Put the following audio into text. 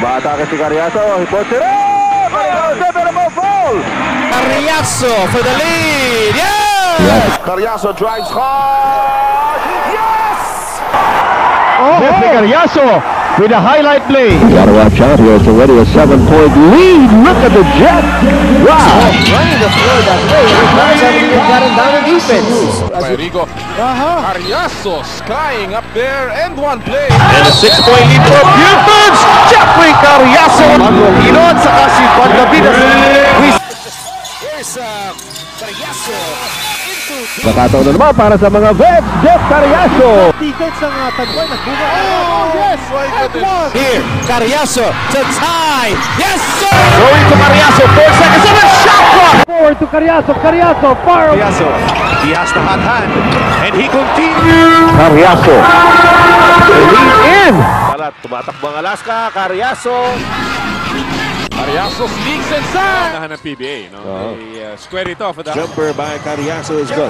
Umaatake si Carriazo. He puts it up! Incredible foul! Carriazo for the lead! Yeah! Yes! Carriazo drives hard! Yes! Jeffrey Carriazo with a highlight play. You gotta watch out here. It's already a 7-point lead. Look at the Jets. Wow. Running the floor that way. Every time he got him down in defense. By Rigo. Carriazo skying up there and one play. And a 6-point lead for Buford. Jeffrey Carriazo. Inon sa kasi Pandavidas. Here's Carriazo. Nakataon na naman para sa mga Vets. Jeff Carriazo. Defense ng Tanboy. Nagbunga. Oh, yes. Here, Carriazo to tie. Yes, sir! Going to Carriazo. 4 seconds and a shot clock. Forward to Carriazo. Carriazo. Far. Carriazo. He has the hot hand. And he continues. Carriazo. Lead in. Balat, tumatakbo ang Alaska. Carriazo. Carriazo sneaks inside. Nahan ng PBA, no? They square it off. Jumper by Carriazo is good.